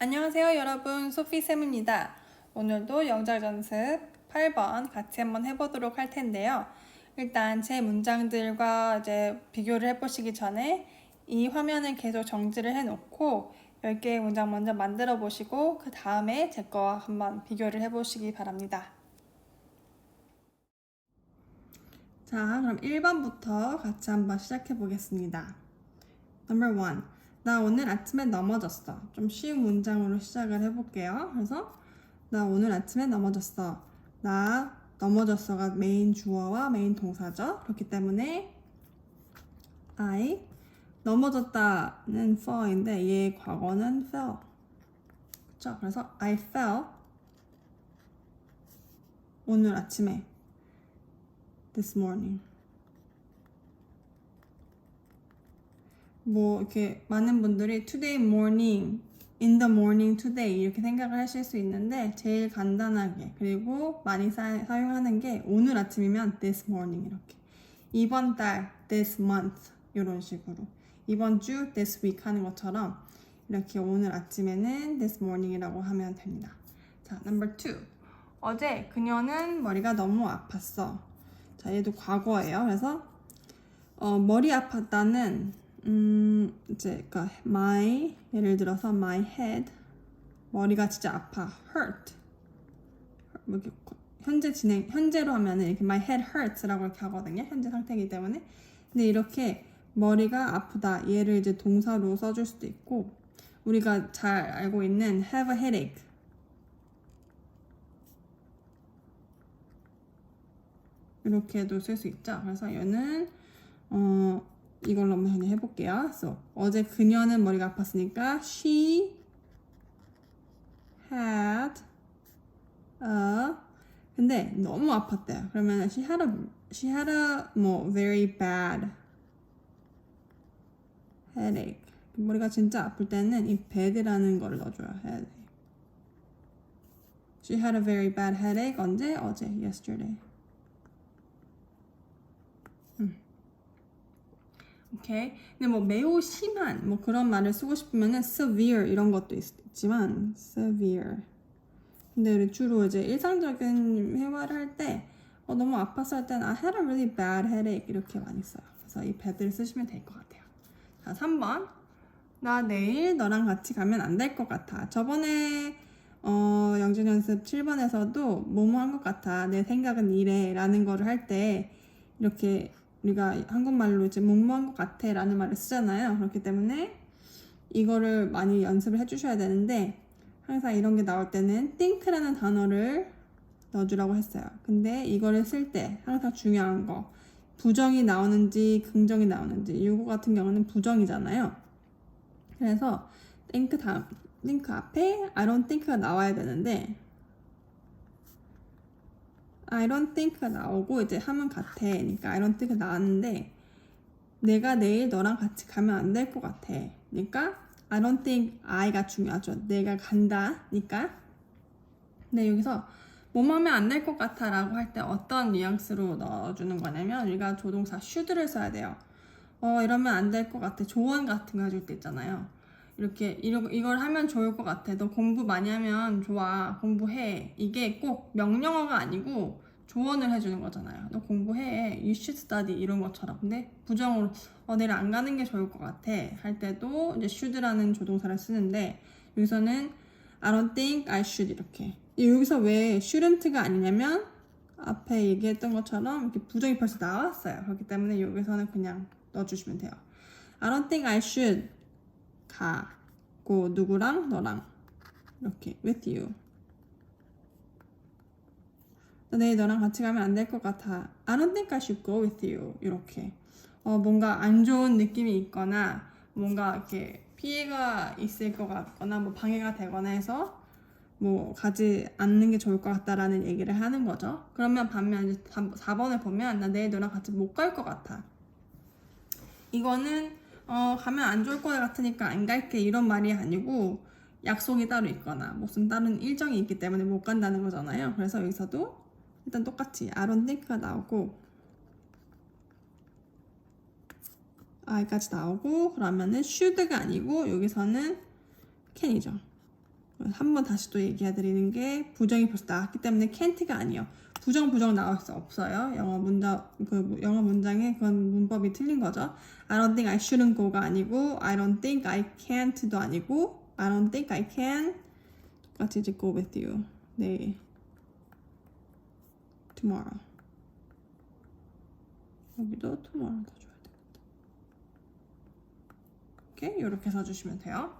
안녕하세요 여러분, 소피쌤입니다. 오늘도 영작 연습 8번 같이 한번 해보도록 할 텐데요. 일단 제 문장들과 이제 비교를 해보시기 전에 이 화면을 계속 정지를 해놓고 10개의 문장 먼저 만들어 보시고 그 다음에 제 거와 한번 비교를 해보시기 바랍니다. 자, 그럼 1번부터 같이 한번 시작해 보겠습니다. Number 1. 나 오늘 아침에 넘어졌어. 좀 쉬운 문장으로 시작을 해볼게요. 그래서 나 오늘 아침에 넘어졌어. 나 넘어졌어가 메인 주어와 메인 동사죠. 그렇기 때문에 I 넘어졌다는 fall인데 얘의 과거는 fell. 그쵸? 그래서 I fell 오늘 아침에 this morning. 뭐 이렇게 많은 분들이 today morning, in the morning today 이렇게 생각을 하실 수 있는데 제일 간단하게 그리고 많이 사용하는 게 오늘 아침이면 this morning 이렇게 이번 달 this month 이런 식으로 이번 주 this week 하는 것처럼 이렇게 오늘 아침에는 this morning이라고 하면 됩니다. 자, number 2. 어제 그녀는 머리가 너무 아팠어. 자, 얘도 과거예요. 그래서 머리 아팠다는 이제 그러니까 my 예를 들어서 my head 머리가 진짜 아파 hurt 이렇게 현재로 하면은 이렇게 my head hurts라고 이렇게 하거든요. 현재 상태이기 때문에. 근데 이렇게 머리가 아프다 얘를 이제 동사로 써줄 수도 있고 우리가 잘 알고 있는 have a headache 이렇게도 쓸 수 있죠. 그래서 얘는 이걸로 한번 해볼게요. So, 어제 그녀는 머리가 아팠으니까 she had a 근데 너무 아팠대요. 그러면 she had a 뭐 very bad headache. 머리가 진짜 아플 때는 이 bad라는 거를 넣어줘요. headache. She had a very bad headache. 언제? 어제. yesterday. 오케이. 근데 뭐 매우 심한 뭐 그런 말을 쓰고 싶으면은 severe 이런 것도 있지만 severe. 근데 우리 주로 이제 일상적인 회화를 할 때 너무 아팠을 할 때는 I had a really bad headache 이렇게 많이 써요. 그래서 이 bad를 쓰시면 될 것 같아요. 자, 3번. 나 내일 너랑 같이 가면 안 될 것 같아. 저번에 영준 연습 7번에서도 뭐뭐 한 것 같아. 내 생각은 이래 라는 거를 할 때 이렇게 우리가 한국말로 이제 뭐뭐한 것 같아 라는 말을 쓰잖아요. 그렇기 때문에 이거를 많이 연습을 해주셔야 되는데 항상 이런 게 나올 때는 think라는 단어를 넣어주라고 했어요. 근데 이거를 쓸 때 항상 중요한 거 부정이 나오는지 긍정이 나오는지 이거 같은 경우는 부정이잖아요. 그래서 think 앞에 I don't think가 나와야 되는데 I don't think가 나오고 이제 하면 같아. 그러니까 I don't think 나왔는데 내가 내일 너랑 같이 가면 안 될 것 같아. 그러니까 I don't think I가 중요하죠. 내가 간다니까. 근데 여기서 뭐뭐 하면 안 될 것 같아 라고 할 때 어떤 뉘앙스로 넣어주는 거냐면 우리가 조동사 should를 써야 돼요. 이러면 안 될 것 같아. 조언 같은 거 해줄 때 있잖아요. 이렇게 이걸 하면 좋을 것 같아. 너 공부 많이 하면 좋아. 공부해. 이게 꼭 명령어가 아니고 조언을 해주는 거잖아요. 너 공부해. You should study 이런 것처럼. 근데 부정으로 내일 안 가는 게 좋을 것 같아 할 때도 이제 should라는 조동사를 쓰는데 여기서는 I don't think I should 이렇게. 여기서 왜 shouldn't가 아니냐면 앞에 얘기했던 것처럼 이렇게 부정이 벌써 나왔어요. 그렇기 때문에 여기서는 그냥 넣어주시면 돼요. I don't think I should 가고 누구랑 너랑 이렇게 with you. 내일 너랑 같이 가면 안 될 것 같아. I don't think I should go with you. 이렇게 뭔가 안 좋은 느낌이 있거나 뭔가 이렇게 피해가 있을 것 같거나 뭐 방해가 되거나 해서 뭐 가지 않는 게 좋을 것 같다라는 얘기를 하는 거죠. 그러면 반면 이제 4번을 보면 나 내일 너랑 같이 못 갈 것 같아. 이거는 가면 안 좋을 것 같으니까 안 갈게 이런 말이 아니고 약속이 따로 있거나 무슨 다른 일정이 있기 때문에 못 간다는 거잖아요. 그래서 여기서도 일단 똑같이 I don't think가 나오고 I까지 나오고 그러면은 should가 아니고 여기서는 can이죠. 한 번 다시 또 얘기해드리는 게 부정이 벌써 나왔기 때문에 can't가 아니에요. 부정 나올 수 없어요. 영어 문장에 그건 문법이 틀린 거죠. I don't think I shouldn't go가 아니고 I don't think I can't도 아니고 I don't think I can 똑같이 이제 go with you. 네. tomorrow. 여기도 tomorrow 더 줘야 되겠다. 오케이, 이렇게 써주시면 돼요.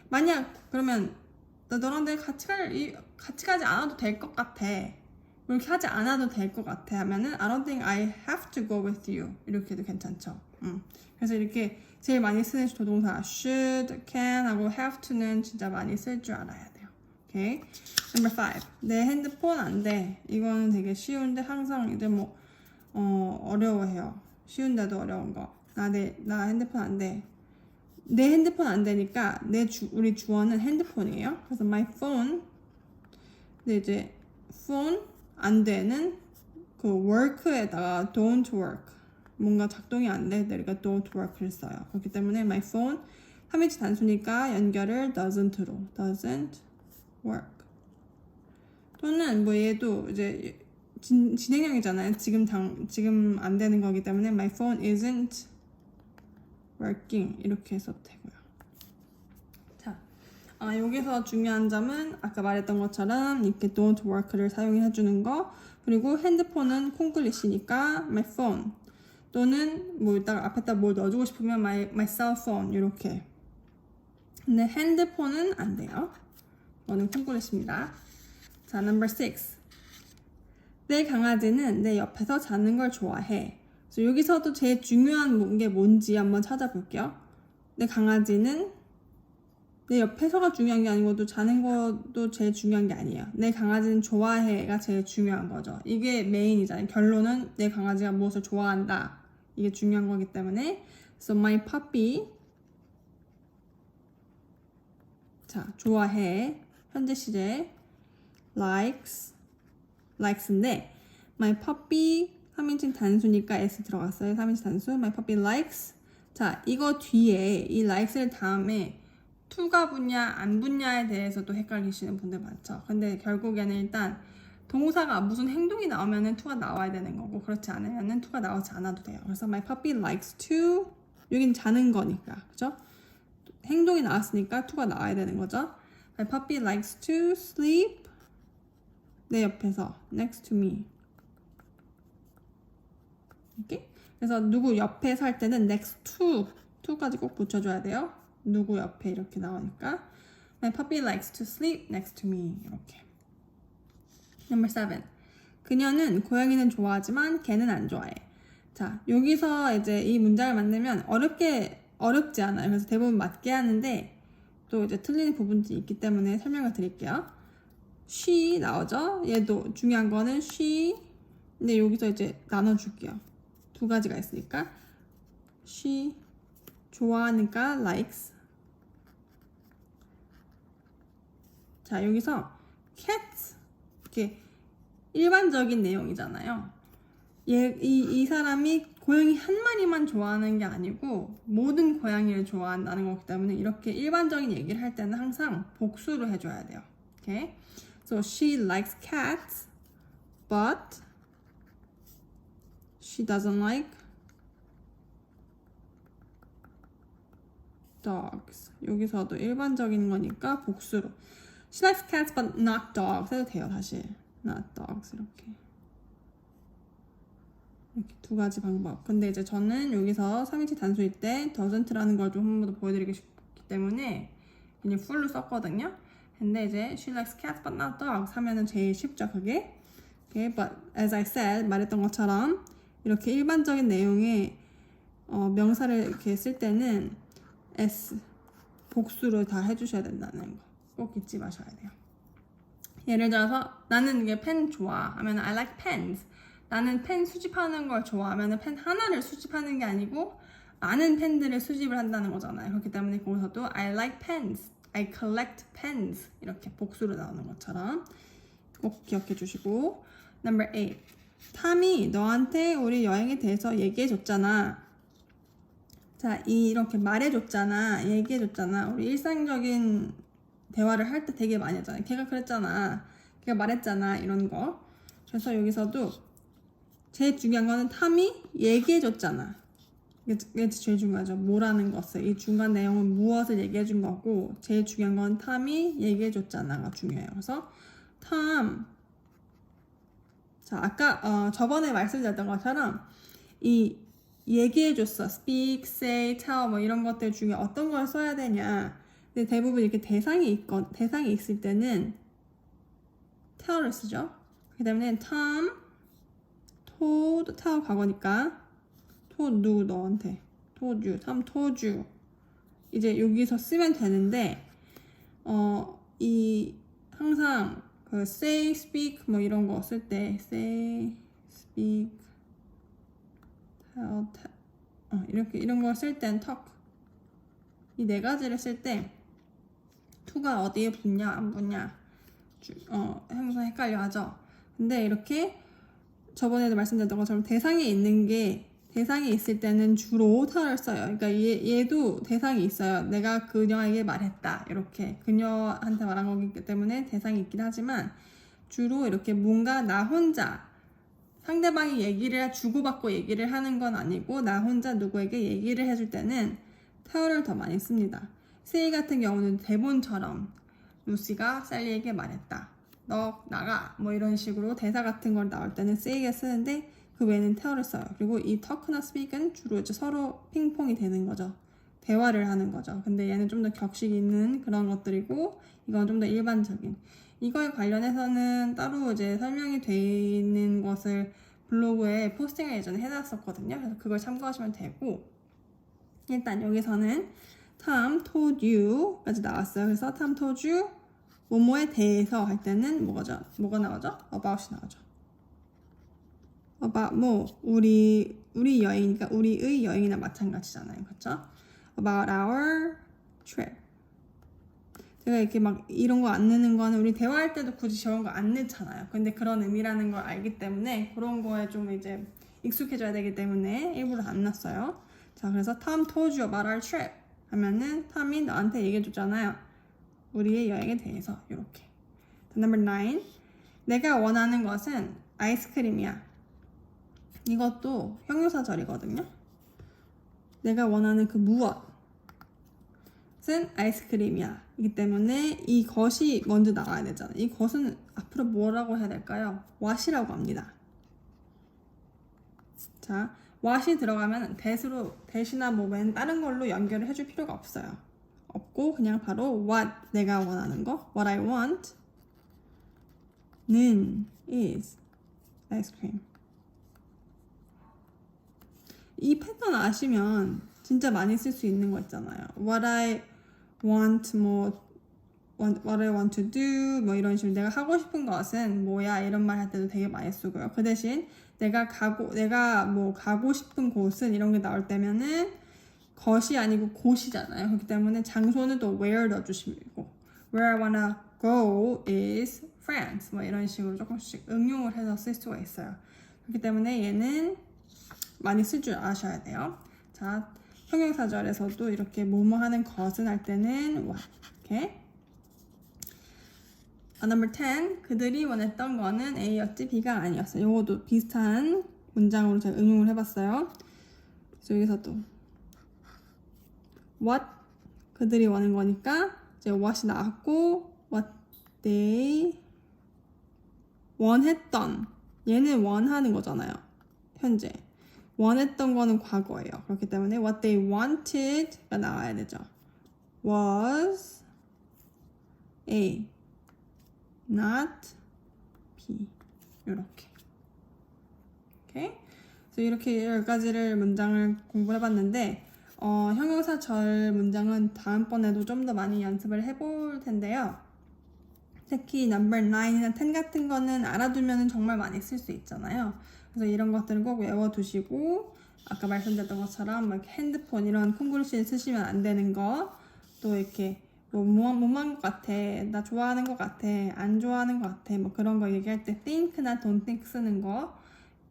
만약 그러면 나 너랑 내가 같이 가지 않아도 될 것 같아. 이렇게 하지 않아도 될 것 같아 하면은 I don't think I have to go with you 이렇게 해도 괜찮죠. 그래서 이렇게 제일 많이 쓰는 조동사 should, can 하고 have to는 진짜 많이 쓸 줄 알아야 돼요. 오케이. Number 5. 내 핸드폰 안 돼. 이거는 되게 쉬운데 항상 이제 뭐 어려워해요. 쉬운데도 어려운 거. 나 핸드폰 안 돼. 내 핸드폰 안 되니까 우리 주어는 핸드폰이에요. 그래서 my phone. 근데 이제 phone 안 되는 그 work에다가 don't work. 뭔가 작동이 안 돼. 그러니까 don't work를 써요. 그렇기 때문에 my phone 3인칭 단수니까 연결을 doesn't로 doesn't work. 또는 뭐 얘도 이제 진행형이잖아요. 지금 안 되는 거기 때문에 my phone isn't working 이렇게 해서도 되고요. 자, 여기서 중요한 점은 아까 말했던 것처럼 이렇게 don't work를 사용해 주는 거, 그리고 핸드폰은 콩글리시니까 my phone 또는 뭐 이따가 앞에다 뭘 넣어주고 싶으면 my cell phone 이렇게. 근데 핸드폰은 안 돼요. 이거는 콩글리시입니다. 자, number 6. 내 강아지는 내 옆에서 자는 걸 좋아해. 그래서 여기서도 제일 중요한 게 뭔지 한번 찾아볼게요. 내 강아지는 내 옆에서가 중요한 게 아니고 또 자는 것도 제일 중요한 게 아니에요. 내 강아지는 좋아해가 제일 중요한 거죠. 이게 메인이잖아요. 결론은 내 강아지가 무엇을 좋아한다. 이게 중요한 거기 때문에 So my puppy 자, 좋아해. 현재 시제 likes인데 my puppy 3인칭 단수니까 s 들어갔어요. 3인칭 단수 my puppy likes. 자, 이거 뒤에 이 likes를 다음에 to가 붙냐 안 붙냐에 대해서도 헷갈리시는 분들 많죠. 근데 결국에는 일단 동사가 무슨 행동이 나오면은 to가 나와야 되는 거고, 그렇지 않으면은 to가 나오지 않아도 돼요. 그래서 my puppy likes to, 여긴 자는 거니까, 그죠? 행동이 나왔으니까 to가 나와야 되는 거죠. My puppy likes to sleep 내 옆에서 next to me. 이렇게? 그래서 누구 옆에 살 때는 next to까지 꼭 붙여줘야 돼요. 누구 옆에 이렇게 나오니까 My puppy likes to sleep next to me 이렇게. Number 7. 그녀는 고양이는 좋아하지만 걔는 안 좋아해. 자, 여기서 이제 이 문장을 만들면 어렵지 않아요. 그래서 대부분 맞게 하는데 또 이제 틀리는 부분이 있기 때문에 설명을 드릴게요. she 나오죠? 얘도 중요한 거는 she. 근데 여기서 이제 나눠줄게요. 두 가지가 있으니까 she 좋아하니까 likes. 자, 여기서 cats 이렇게 일반적인 내용이잖아요. 이 사람이 고양이 한 마리만 좋아하는 게 아니고 모든 고양이를 좋아한다는 거기 때문에 이렇게 일반적인 얘기를 할 때는 항상 복수로 해줘야 돼요. Okay? So she likes cats, but she doesn't like dogs. 여기서도 일반적인 거니까 복수로. She likes cats but not dogs 해도 돼요. 사실 not dogs 이렇게 두 가지 방법. 근데 이제 저는 여기서 3인칭 단수일 때 doesn't라는 걸 좀 한 번 더 보여드리고 싶기 때문에 그냥 full로 썼거든요. 근데 이제 she likes cats but not dogs 하면은 제일 쉽죠, 그게. Okay, but as I said 말했던 것처럼 이렇게 일반적인 내용의 명사를 이렇게 쓸 때는 s 복수로 다 해주셔야 된다는 거 꼭 잊지 마셔야 돼요. 예를 들어서 나는 이게 펜 좋아 하면 I like pens. 나는 펜 수집하는 걸 좋아하면 펜 하나를 수집하는 게 아니고 많은 펜들을 수집을 한다는 거잖아요. 그렇기 때문에 거기서도 I like pens, I collect pens 이렇게 복수로 나오는 것처럼 꼭 기억해 주시고. Number 8. 탐이 너한테 우리 여행에 대해서 얘기해 줬잖아. 자, 이렇게 말해줬잖아. 얘기해줬잖아. 우리 일상적인 대화를 할 때 되게 많이 하잖아. 걔가 그랬잖아. 걔가 말했잖아. 이런 거. 그래서 여기서도 제일 중요한 거는 탐이 얘기해줬잖아. 이게 제일 중요하죠. 뭐라는 것을. 이 중간 내용은 무엇을 얘기해준 거고, 제일 중요한 건 탐이 얘기해줬잖아가 중요해요. 그래서 탐. 자, 아까 저번에 말씀드렸던 것처럼 이 얘기해줬어. speak, say, tell 뭐 이런 것들 중에 어떤 걸 써야 되냐. 근데 대부분 이렇게 대상이 있을 때는 tell를 쓰죠. 그렇기 때문에 Tom told, tell 과거니까 told 누구 너한테 told you, Tom told you 이제 여기서 쓰면 되는데 이 항상 그 say, speak 뭐 이런 거 쓸 때 say, speak, tell, 이렇게 이런 걸 쓸 땐 talk 이 네 가지를 쓸 때 to가 어디에 붙냐 안 붙냐 항상 헷갈려 하죠. 근데 이렇게 저번에도 말씀드렸던 것처럼 대상이 있을 때는 주로 tell을 써요. 그러니까 얘도 대상이 있어요. 내가 그녀에게 말했다. 이렇게 그녀한테 말한 거기 때문에 대상이 있긴 하지만 주로 이렇게 뭔가 나 혼자 상대방이 주고받고 얘기를 하는 건 아니고 나 혼자 누구에게 얘기를 해줄 때는 tell를 더 많이 씁니다. say 같은 경우는 대본처럼 루시가 셀리에게 말했다. 너 나가 뭐 이런 식으로 대사 같은 걸 나올 때는 say가 쓰는데 그 외에는 tell를 써요. 그리고 이 talk나 speak은 주로 이제 서로 핑퐁이 되는 거죠. 대화를 하는 거죠. 근데 얘는 좀 더 격식 있는 그런 것들이고 이건 좀 더 일반적인. 이거에 관련해서는 따로 이제 설명이 돼 있는 것을 블로그에 포스팅을 예전에 해놨었거든요. 그래서 그걸 참고하시면 되고 일단 여기서는 Tom told you까지 나왔어요. 그래서 Tom told you 뭐뭐에 대해서 할 때는 뭐가 나오죠? about이 나오죠. about 뭐 우리 여행이니까 우리의 여행이나 마찬가지잖아요. 그렇죠? about our trip. 제가 이렇게 막 이런 거 안 넣는 거는 우리 대화할 때도 굳이 저런 거 안 넣잖아요. 근데 그런 의미라는 걸 알기 때문에 그런 거에 좀 이제 익숙해져야 되기 때문에 일부러 안 넣었어요. 자, 그래서 Tom told you about our trip 하면은 탐이 너한테 얘기해 줬잖아요. 우리의 여행에 대해서 이렇게. Number 9. 내가 원하는 것은 아이스크림이야. 이것도 형용사절이거든요. 내가 원하는 그 무엇은 아이스크림이야. 이기 때문에 이 것이 먼저 나와야 되잖아. 이 것은 앞으로 뭐라고 해야 될까요? what이라고 합니다. 자, what이 들어가면 that이나 뭐 다른 걸로 연결을 해줄 필요가 없어요. 없고 그냥 바로 what 내가 원하는 거 what I want 는 is ice cream. 이 패턴 아시면 진짜 많이 쓸 수 있는 거 있잖아요. what I want what I want to do 뭐 이런 식으로 내가 하고 싶은 것은 뭐야 이런 말 할 때도 되게 많이 쓰고요. 그 대신 내가 가고 싶은 곳은 이런 게 나올 때면은 것이 아니고 곳이잖아요. 그렇기 때문에 장소는 또 where 넣어주시고 where I wanna go is France 뭐 이런 식으로 조금씩 응용을 해서 쓸 수가 있어요. 그렇기 때문에 얘는 많이 쓸 줄 아셔야 돼요. 자, 형용사절에서도 이렇게 뭐뭐 하는 것은 할 때는 what 이렇게. Number 10. 그들이 원했던 거는 A였지 B가 아니었어. 요것도 비슷한 문장으로 제가 응용을 해봤어요. 그래서 여기서도 what 그들이 원하는 거니까 이제 what이 나왔고 what they 원했던 얘는 원하는 거잖아요. 현재 원했던 거는 과거예요. 그렇기 때문에 what they wanted가 나와야 되죠. was A not B 이렇게. 오케이. 그래서 이렇게 10가지를 문장을 공부를 해봤는데 형용사절 문장은 다음번에도 좀 더 많이 연습을 해볼 텐데요. 특히 number 9이나 10 같은 거는 알아두면 정말 많이 쓸 수 있잖아요. 그래서 이런 것들은 꼭 외워두시고 아까 말씀드렸던 것처럼 막 핸드폰 이런 큰 글씨 쓰시면 안 되는 거 또 이렇게 뭐한 것 같아 나 좋아하는 것 같아 안 좋아하는 것 같아 뭐 그런 거 얘기할 때 think나 don't think 쓰는 거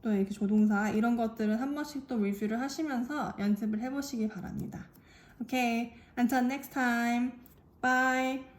또 이렇게 조동사 이런 것들은 한 번씩 또 리뷰를 하시면서 연습을 해보시기 바랍니다. Okay, until next time. Bye.